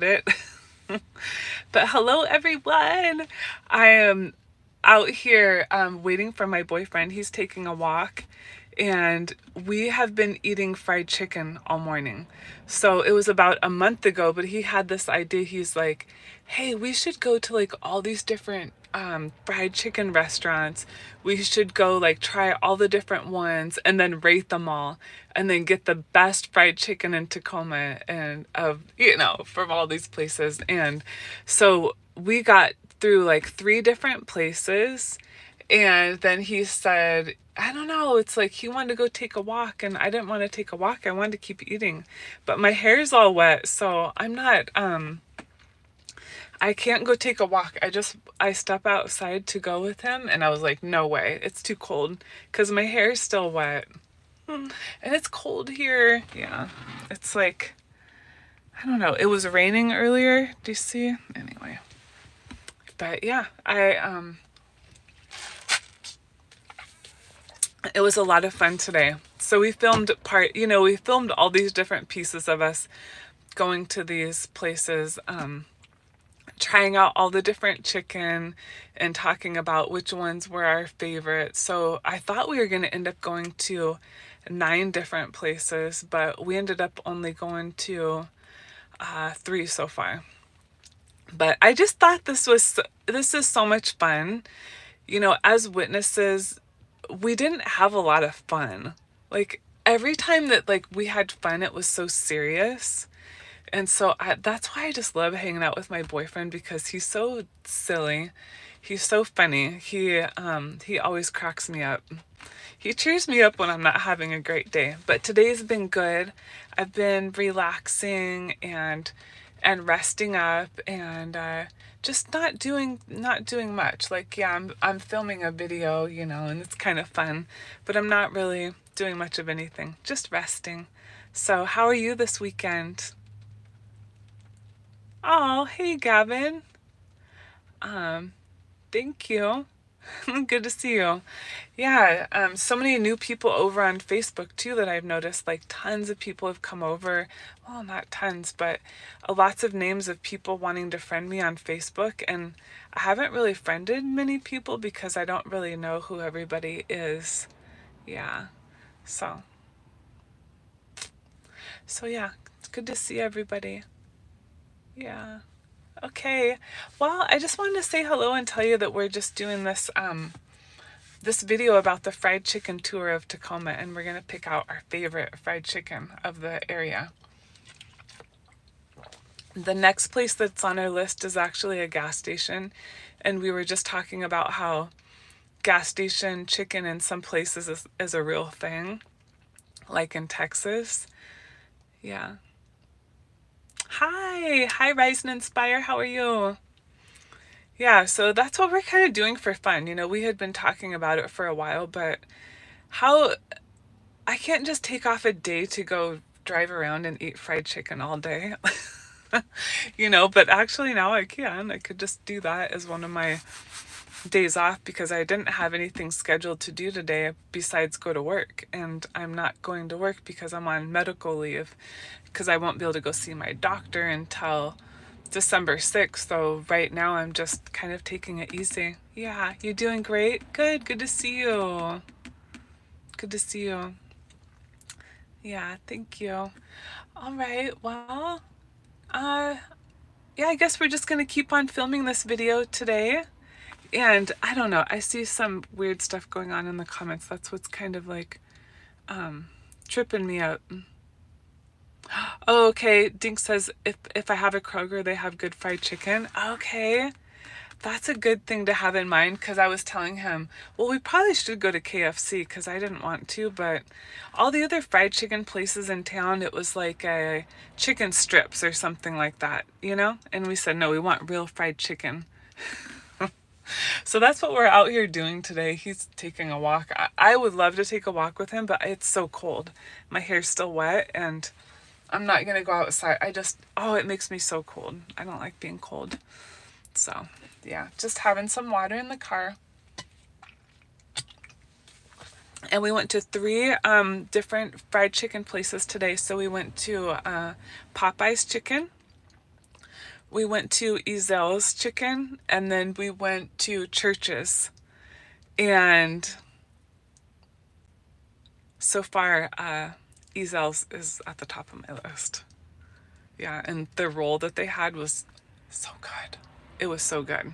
it. But hello, everyone. I am out here waiting for my boyfriend. He's taking a walk, and we have been eating fried chicken all morning. So it was about a month ago, but he had this idea. He's like, hey, we should go to like all these different fried chicken restaurants. We should go like try all the different ones and then rate them all and then get the best fried chicken in Tacoma and from all these places. And so we got through like three different places, and then he said, I don't know, it's like he wanted to go take a walk and I didn't want to take a walk. I wanted to keep eating. But my hair's all wet, so I'm not I can't go take a walk. I step outside to go with him, and I was like, no way. It's too cold cuz my hair is still wet. And it's cold here. Yeah. It's like, I don't know. It was raining earlier. Do you see? Anyway. But yeah, it was a lot of fun today. So we filmed all these different pieces of us going to these places, trying out all the different chicken and talking about which ones were our favorite. So I thought we were going to end up going to 9 different places, but we ended up only going to 3 so far. But I just thought this is so much fun. As witnesses, we didn't have a lot of fun. Like every time that like we had fun, it was so serious. And so that's why I just love hanging out with my boyfriend, because he's so silly. He's so funny. He always cracks me up. He cheers me up when I'm not having a great day. But today's been good. I've been relaxing and resting up and just not doing much. Like, yeah, I'm filming a video, and it's kind of fun, but I'm not really doing much of anything. Just resting. So, how are you this weekend? Oh, hey, Gavin. Um, Thank you. Good to see you. Yeah, so many new people over on Facebook too that I've noticed. Like tons of people have come over. Well, not tons, but lots of names of people wanting to friend me on Facebook. And I haven't really friended many people because I don't really know who everybody is. Yeah. So, yeah, it's good to see everybody. Yeah. Okay. Well, I just wanted to say hello and tell you that we're just doing this video about the fried chicken tour of Tacoma, and we're gonna pick out our favorite fried chicken of the area. The next place that's on our list is actually a gas station, and we were just talking about how gas station chicken in some places is a real thing, like in Texas. Yeah. Hi, Rise and Inspire. How are you? Yeah, so that's what we're kind of doing for fun. We had been talking about it for a while, but how I can't just take off a day to go drive around and eat fried chicken all day. But actually now I can. I could just do that as one of my days off because I didn't have anything scheduled to do today besides go to work. And I'm not going to work because I'm on medical leave because I won't be able to go see my doctor until December 6th. So right now I'm just kind of taking it easy. Yeah, you doing great? Good to see you. Good to see you. Yeah, thank you. All right, well, uh, yeah, I guess we're just gonna keep on filming this video today. And I don't know, I see some weird stuff going on in the comments. That's what's kind of like tripping me out. Oh, okay. Dink says if I have a Kroger, they have good fried chicken. Okay. That's a good thing to have in mind, because I was telling him, well, we probably should go to KFC because I didn't want to, but all the other fried chicken places in town, it was like a chicken strips or something like that. And we said, no, we want real fried chicken. So that's what we're out here doing today. He's taking a walk. I would love to take a walk with him, but it's so cold. My hair's still wet and I'm not going to go outside. It makes me so cold. I don't like being cold. So, yeah, just having some water in the car. And we went to 3 different fried chicken places today. So we went to Popeye's Chicken. We went to Ezel's Chicken, and then we went to Church's. And so far, Ezel's is at the top of my list. Yeah, and the roll that they had was so good. It was so good.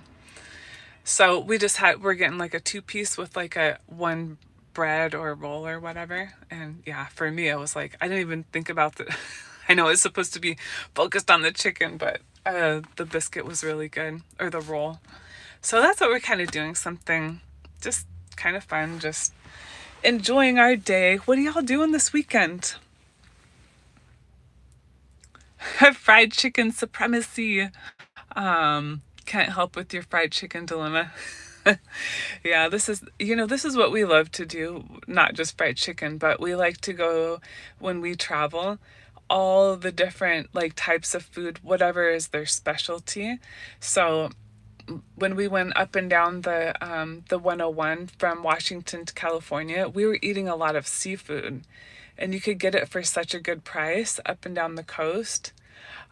So we're getting like a two-piece with like a one bread or roll or whatever. And yeah, for me, I was like, I didn't even think about the, I know it's supposed to be focused on the chicken, but the biscuit was really good, or the roll. So that's what we're kind of doing, something just kind of fun, just enjoying our day. What are y'all doing this weekend? Fried chicken supremacy. Can't help with your fried chicken dilemma. Yeah, this is what we love to do, not just fried chicken, but we like to go when we travel, all the different like types of food, whatever is their specialty. So when we went up and down the 101 from Washington to California, we were eating a lot of seafood, and you could get it for such a good price up and down the coast.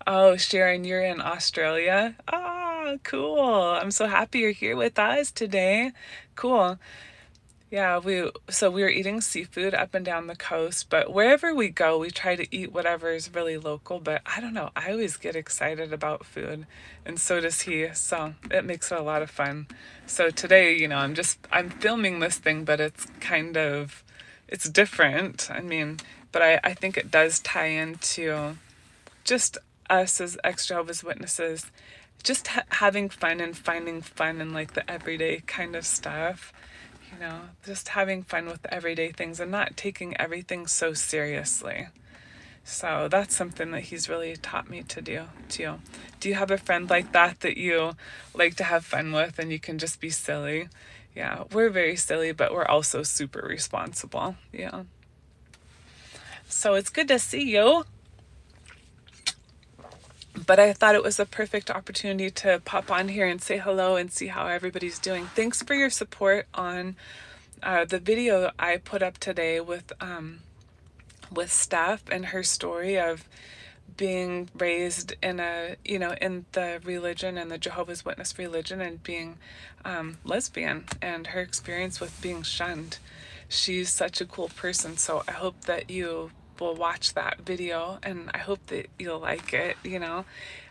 Oh, Sharon, you're in Australia. Ah, cool. I'm so happy you're here with us today. Cool. Yeah, we were eating seafood up and down the coast, but wherever we go, we try to eat whatever is really local, but I don't know, I always get excited about food, and so does he. So, it makes it a lot of fun. So today, I'm filming this thing, but it's different. I mean, but I think it does tie into just us as ex-Jehovah's Witnesses, just having fun and finding fun in like the everyday kind of stuff, just having fun with the everyday things and not taking everything so seriously. So that's something that he's really taught me to do too. Do you have a friend like that you like to have fun with and you can just be silly? Yeah, we're very silly, but we're also super responsible. Yeah. So it's good to see you. But I thought it was a perfect opportunity to pop on here and say hello and see how everybody's doing. Thanks for your support on the video I put up today with Steph and her story of being raised in in the religion and the Jehovah's Witness religion and being lesbian and her experience with being shunned. She's such a cool person, so I hope that you will watch that video and I hope that you'll like it.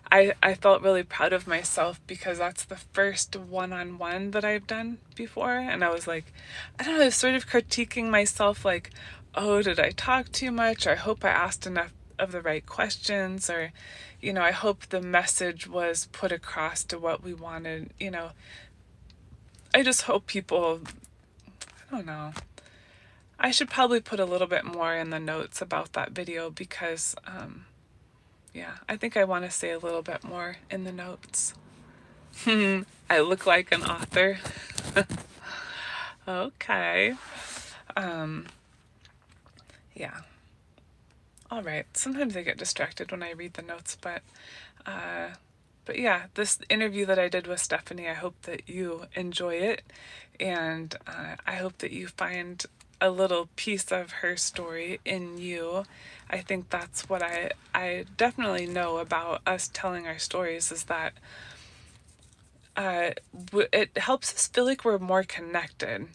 I felt really proud of myself because that's the first one-on-one that I've done before, and I was like, I don't know, I was sort of critiquing myself like, oh, did I talk too much? Or I hope I asked enough of the right questions, or I hope the message was put across to what we wanted. I just hope people, I don't know, I should probably put a little bit more in the notes about that video because yeah, I think I want to say a little bit more in the notes. I look like an author. Okay. Yeah. All right. Sometimes I get distracted when I read the notes, but yeah, this interview that I did with Stephanie, I hope that you enjoy it, and I hope that you find a little piece of her story in you. I think that's what I definitely know about us telling our stories is that it helps us feel like we're more connected,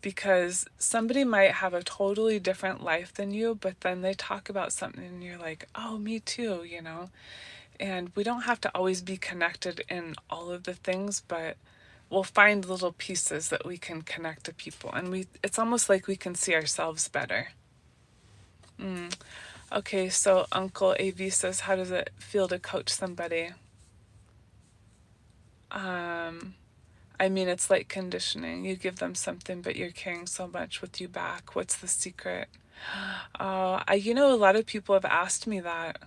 because somebody might have a totally different life than you, but then they talk about something and you're like, oh, me too, And we don't have to always be connected in all of the things, but we'll find little pieces that we can connect to people. And it's almost like we can see ourselves better. Okay, so Uncle AV says, how does it feel to coach somebody? I mean, it's like conditioning. You give them something, but you're carrying so much with you back. What's the secret? A lot of people have asked me that.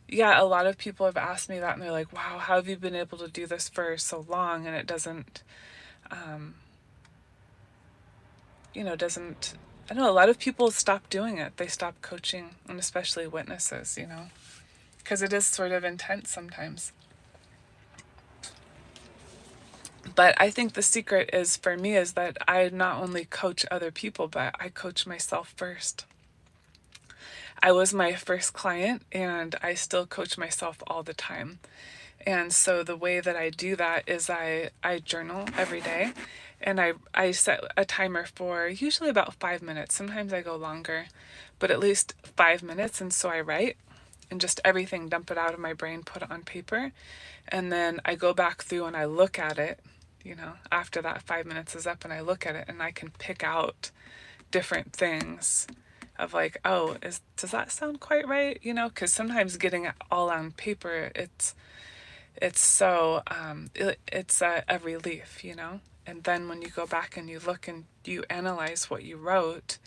Yeah, a lot of people have asked me that, and they're like, wow, how have you been able to do this for so long? And it doesn't, I know a lot of people stop doing it. They stop coaching, and especially witnesses, because it is sort of intense sometimes. But I think the secret is, for me, is that I not only coach other people, but I coach myself first. I was my first client and I still coach myself all the time. And so the way that I do that is I journal every day, and I set a timer for usually about 5 minutes. Sometimes I go longer, but at least 5 minutes. And so I write and just everything, dump it out of my brain, put it on paper. And then I go back through and I look at it, after that 5 minutes is up, and I look at it and I can pick out different things of like, oh, does that sound quite right? Because sometimes getting it all on paper, it's so it's a relief. And then when you go back and you look and you analyze what you wrote,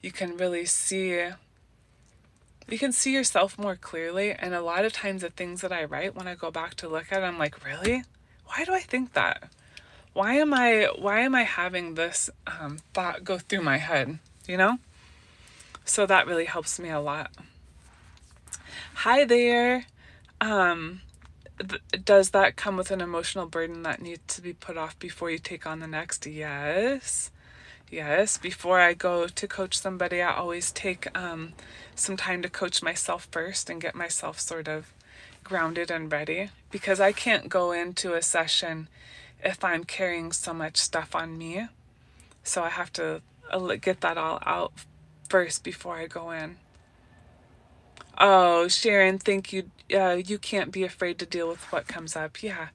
you can really see yourself more clearly. And a lot of times the things that I write, when I go back to look at it, I'm like, really, why do I think that? Why am I having this thought go through my head? So that really helps me a lot. Hi there. um Does that come with an emotional burden that needs to be put off before you take on the next? Yes. Yes. Before I go to coach somebody, I always take some time to coach myself first and get myself sort of grounded and ready, because I can't go into a session if I'm carrying so much stuff on me. So I have to get that all out first before I go in. Oh, Sharon, thank you. You can't be afraid to deal with what comes up. Yeah.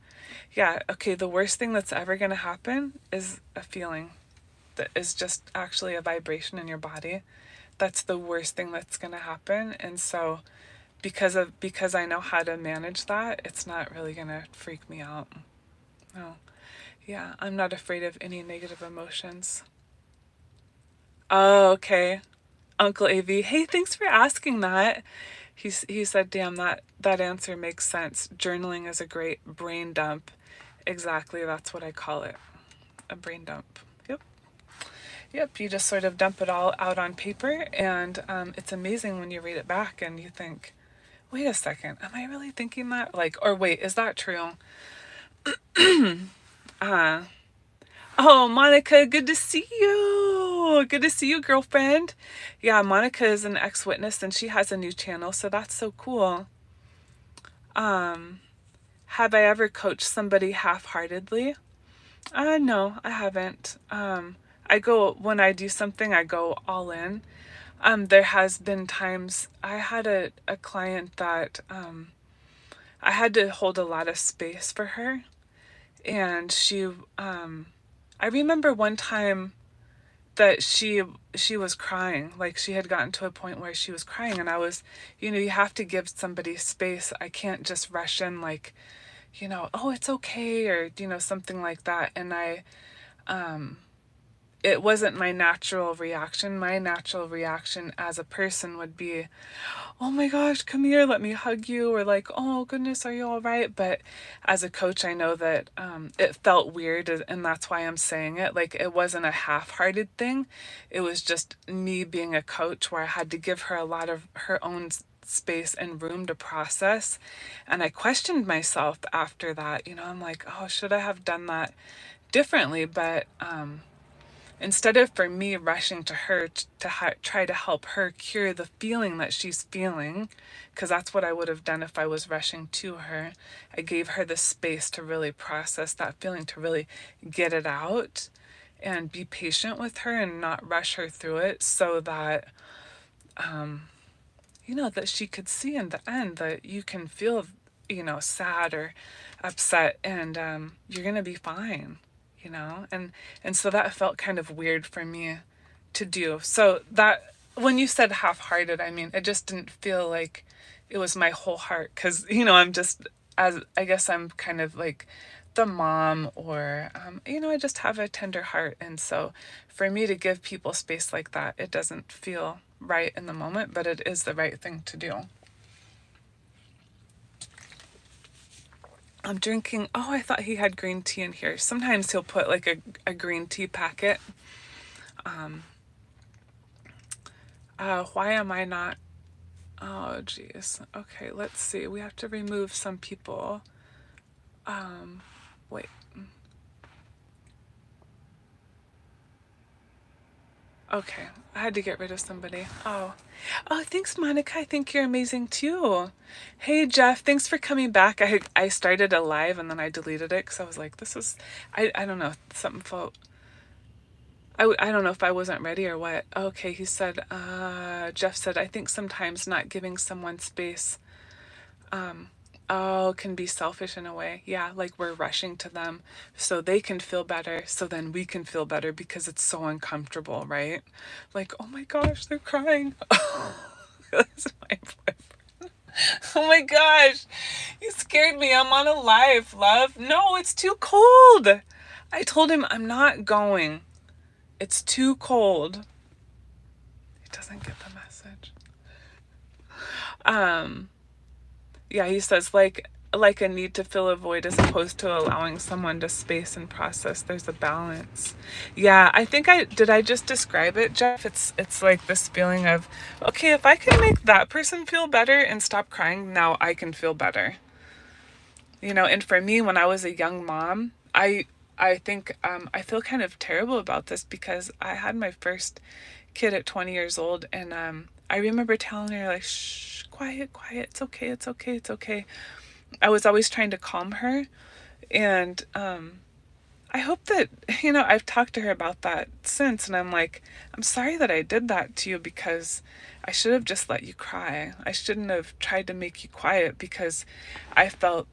Yeah. Okay. The worst thing that's ever going to happen is a feeling that is just actually a vibration in your body. That's the worst thing that's going to happen. And so because I know how to manage that, it's not really going to freak me out. No. Yeah. I'm not afraid of any negative emotions. Oh, okay. Uncle AV. Hey, thanks for asking that. He said, damn, that answer makes sense. Journaling is a great brain dump. Exactly, that's what I call it. A brain dump. Yep. Yep, you just sort of dump it all out on paper, and it's amazing when you read it back and you think, wait a second, am I really thinking that? Like, or wait, is that true? uh, oh, Monica, good to see you. Good to see you, girlfriend. Yeah, Monica is an ex-witness and she has a new channel, so that's so cool. Have I ever coached somebody half-heartedly? No, I haven't. When I do something, I go all in. There has been times I had a client that I had to hold a lot of space for her. And I remember one time that she was crying. Like, she had gotten to a point where she was crying, and I was, you have to give somebody space. I can't just rush in like, oh, it's okay, or something like that. And it wasn't my natural reaction. My natural reaction as a person would be, oh my gosh, come here, let me hug you, or like, oh goodness, are you all right? But as a coach, I know that it felt weird, and that's why I'm saying it. Like, it wasn't a half-hearted thing. It was just me being a coach where I had to give her a lot of her own space and room to process. And I questioned myself after that. I'm like, oh, should I have done that differently? But instead of for me rushing to her to try to help her cure the feeling that she's feeling, because that's what I would have done if I was rushing to her, I gave her the space to really process that feeling, to really get it out, and be patient with her and not rush her through it, so that that she could see in the end that you can feel sad or upset, and you're gonna be fine. And so that felt kind of weird for me to do. So that, when you said half-hearted, I mean, it just didn't feel like it was my whole heart, because I'm just, as I guess I'm kind of like the mom, or I just have a tender heart. And so for me to give people space like that, it doesn't feel right in the moment, but it is the right thing to do. I'm drinking, oh, I thought he had green tea in here. Sometimes he'll put like a green tea packet. Why am I not? Oh, geez. Okay, let's see. We have to remove some people. Wait. Okay, I had to get rid of somebody. Oh, thanks, Monica. I think you're amazing too. Hey, Jeff, thanks for coming back. I started a live and then I deleted it because I was like, this is, I don't know, something felt, I don't know if I wasn't ready or what. Okay, he said, Jeff said, I think sometimes not giving someone space, um, can be selfish in a way. Yeah, like we're rushing to them so they can feel better, so then we can feel better because it's so uncomfortable, right? Like, oh my gosh, they're crying. That's my boyfriend. Oh my gosh, you scared me. I'm on a live, love. No, it's too cold. I told him I'm not going. It's too cold. He doesn't get the message. Um, yeah, he says like a need to fill a void as opposed to allowing someone to space and process. There's a balance. Yeah, I think I just describe it, Jeff. It's like this feeling of, okay, if I can make that person feel better and stop crying, now I can feel better. And for me, when I was a young mom, I think I feel kind of terrible about this because I had my first kid at 20 years old, and I remember telling her like, shh, quiet, quiet, it's okay, it's okay, it's okay. I was always trying to calm her, and I hope that I've talked to her about that since, and I'm like, I'm sorry that I did that to you because I should have just let you cry. I shouldn't have tried to make you quiet because I felt,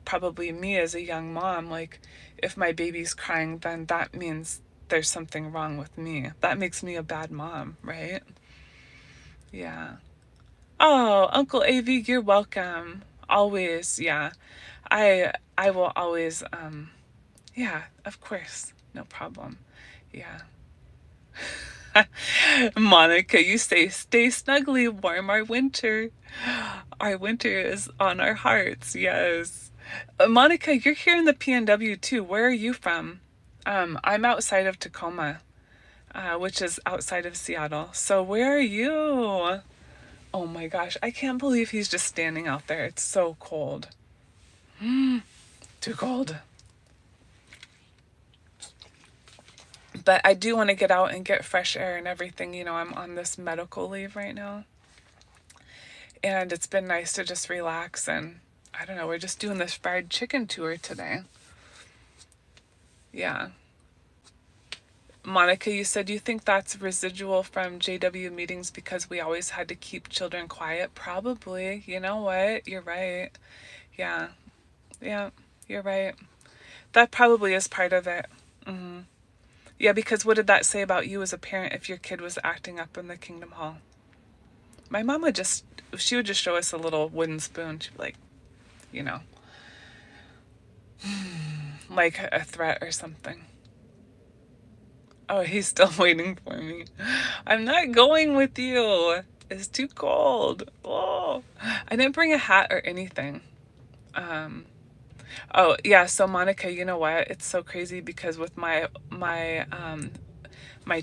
probably me as a young mom, like if my baby's crying, then that means there's something wrong with me. That makes me a bad mom, right? Yeah. Oh, Uncle AV, you're welcome. Always, yeah. I will always yeah, of course. No problem. Yeah. Monica, you say stay snugly warm our winter. Our winter is on our hearts. Yes. Monica, you're here in the PNW too. Where are you from? I'm outside of Tacoma, which is outside of Seattle. So where are you? Oh my gosh, I can't believe he's just standing out there. It's so cold. Too cold. But I do want to get out and get fresh air and everything. I'm on this medical leave right now. And it's been nice to just relax. And I don't know, we're just doing this fried chicken tour today. Yeah. Monica, you said you think that's residual from JW meetings because we always had to keep children quiet? Probably. You know what? You're right. Yeah. Yeah, you're right. That probably is part of it. Hmm. Yeah, because what did that say about you as a parent if your kid was acting up in the Kingdom Hall? My mom she would just show us a little wooden spoon. She'd be like, you know, like a threat or something. Oh, he's still waiting for me. I'm not going with you. It's too cold. Oh, I didn't bring a hat or anything. Um, oh yeah. So Monica, you know what? It's so crazy because with my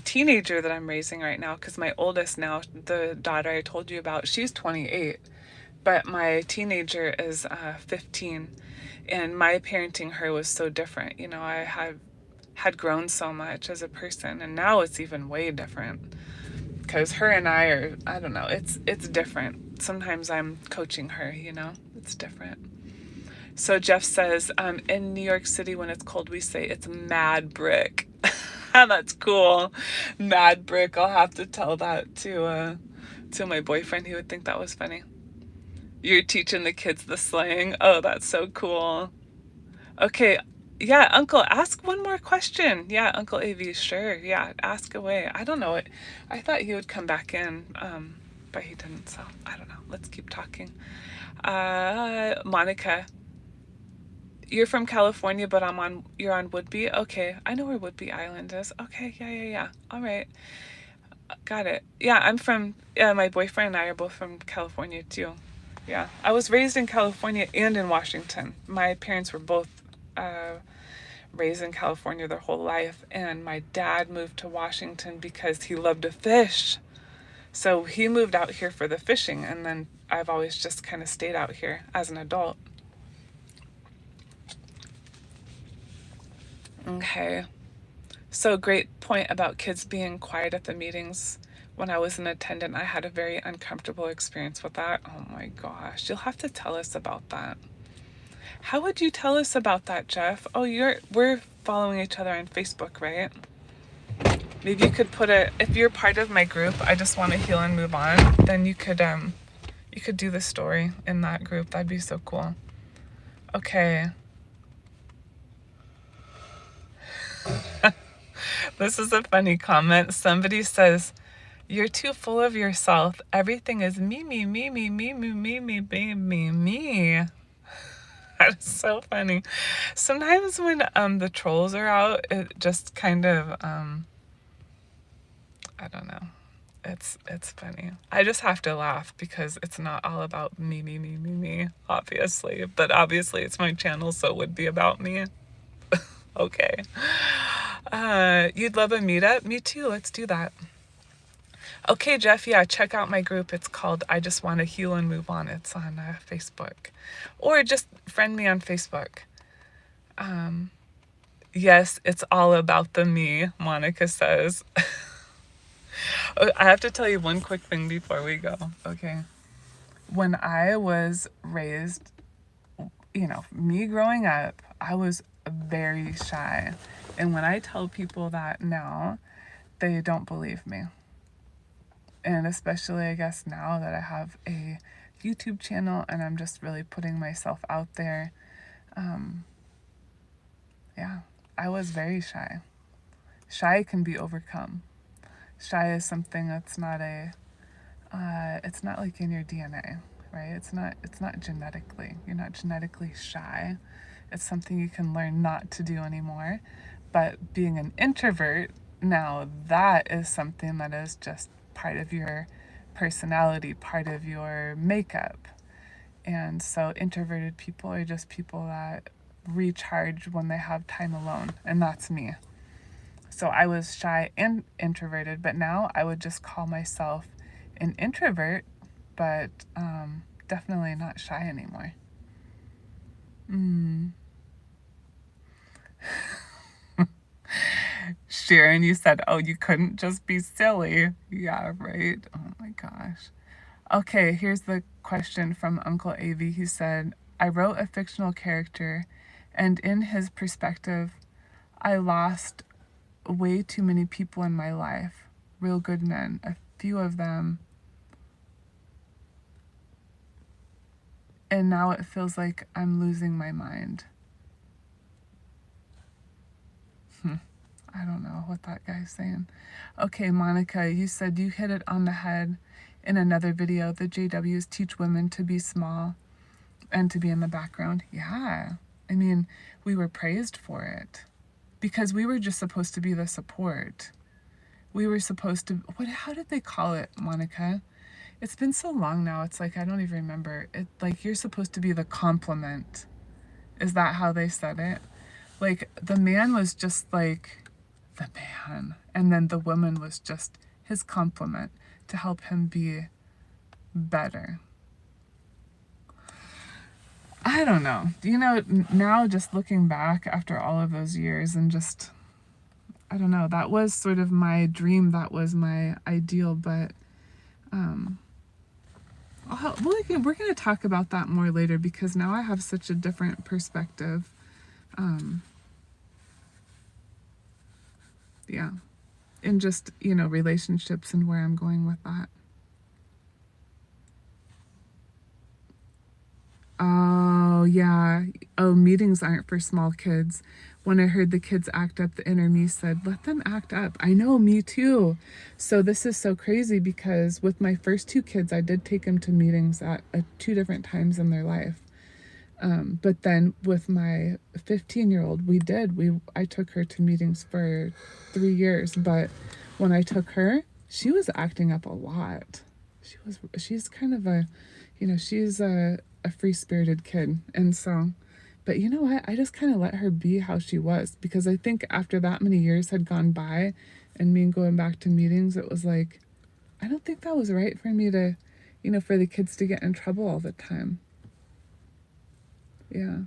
teenager that I'm raising right now, because my oldest now, the daughter I told you about, she's 28, but my teenager is 15, and my parenting her was so different. I had grown so much as a person, and now it's even way different because her and I don't know, it's different. Sometimes I'm coaching her, it's different. So Jeff says, in New York City, when it's cold, we say it's mad brick. That's cool. Mad brick. I'll have to tell that to my boyfriend. He would think that was funny. You're teaching the kids the slang. Oh, that's so cool. Okay. Yeah, Uncle, ask one more question. Yeah, Uncle AV, sure. Yeah, ask away. I don't know it. I thought he would come back in, but he didn't. So I don't know. Let's keep talking. Monica, you're from California, but you're on Woodby? Okay, I know where Woodby Island is. Okay, yeah. All right. Got it. Yeah, my boyfriend and I are both from California too. Yeah. I was raised in California and in Washington. My parents were both raised in California their whole life, and my dad moved to Washington because he loved to fish. So he moved out here for the fishing, and then I've always just kind of stayed out here as an adult. Okay. So, great point about kids being quiet at the meetings. When I was an attendant, I had a very uncomfortable experience with that. Oh my gosh, you'll have to tell us about that. How would you tell us about that, Jeff? Oh, we're following each other on Facebook, right? Maybe you could put it, if you're part of my group, I just want to heal and move on, then you could do the story in that group. That'd be so cool. Okay. This is a funny comment. Somebody says, "You're too full of yourself. Everything is me, me, me, me, me, me, me, me, me, me, me." That's so funny. Sometimes when the trolls are out, it just kind of I don't know. It's funny. I just have to laugh because it's not all about me, me, me, me, me, obviously. But obviously it's my channel, so it would be about me. Okay. You'd love a meetup? Me too. Let's do that. Okay, Jeff, yeah, check out my group. It's called I Just Want to Heal and Move On. It's on Facebook. Or just friend me on Facebook. Yes, it's all about the me, Monica says. I have to tell you one quick thing before we go. Okay. When I was raised, me growing up, I was very shy. And when I tell people that now, they don't believe me. And especially, I guess, now that I have a YouTube channel and I'm just really putting myself out there. Yeah, I was very shy. Shy can be overcome. Shy is something that's not it's not like in your DNA, right? It's not genetically. You're not genetically shy. It's something you can learn not to do anymore. But being an introvert, now that is something that is just part of your personality, part of your makeup. And so introverted people are just people that recharge when they have time alone. And that's me. So I was shy and introverted, but now I would just call myself an introvert, but definitely not shy anymore. Sharon, you said, oh, you couldn't just be silly. Yeah, right. Oh my gosh. Okay, here's the question from Uncle Avi. He said, I wrote a fictional character, and in his perspective, I lost way too many people in my life. Real good men. A few of them. And now it feels like I'm losing my mind. I don't know what that guy's saying. Okay, Monica, you said you hit it on the head in another video. The JWs teach women to be small and to be in the background. Yeah. I mean, we were praised for it because we were just supposed to be the support. We were supposed to, how did they call it, Monica? It's been so long now. It's like, I don't even remember. It like, you're supposed to be the complement. Is that how they said it? Like, the man was just like the man, and then the woman was just his complement to help him be better. I don't know. Now just looking back after all of those years and just, I don't know, that was sort of my dream. That was my ideal, but we're going to talk about that more later because now I have such a different perspective. Yeah. In just, relationships and where I'm going with that. Oh, yeah. Oh, meetings aren't for small kids. When I heard the kids act up, the inner me said, let them act up. I know, me too. So this is so crazy because with my first two kids, I did take them to meetings at two different times in their life. But then with my 15-year-old, I took her to meetings for 3 years. But when I took her, she was acting up a lot. She's kind of she's a free-spirited kid. And so, but you know what? I just kind of let her be how she was because I think after that many years had gone by and me going back to meetings, it was like, I don't think that was right for me to, for the kids to get in trouble all the time. Yeah.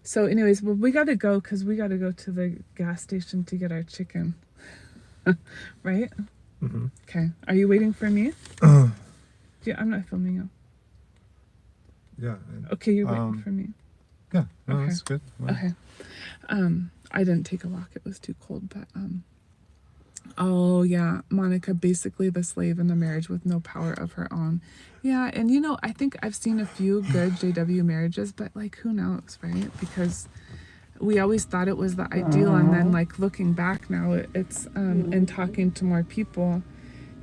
So anyways, well, we got to go because we got to go to the gas station to get our chicken. Right? Mm-hmm. Okay. Are you waiting for me? Yeah, I'm not filming you. Yeah. Okay, you're waiting for me. Yeah. No, Okay. that's good. Well, Okay. I didn't take a walk. It was too cold, but oh yeah, Monica, basically the slave in the marriage with no power of her own. Yeah, and you know, I think I've seen a few good JW marriages, but like who knows, right? Because we always thought it was the ideal, and then like looking back now, it's and talking to more people,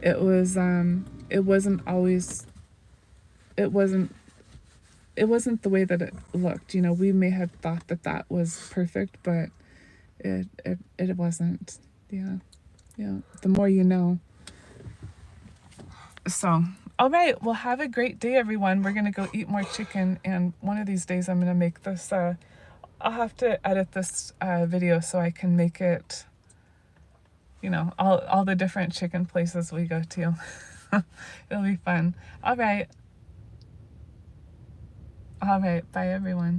it wasn't always it wasn't it wasn't the way that it looked. You know, we may have thought that that was perfect, but it wasn't. Yeah. Yeah. The more you know. So, all right. Well, have a great day, everyone. We're going to go eat more chicken. And one of these days, I'm going to make this. I'll have to edit this video so I can make it, you know, all the different chicken places we go to. It'll be fun. All right. All right. Bye, everyone.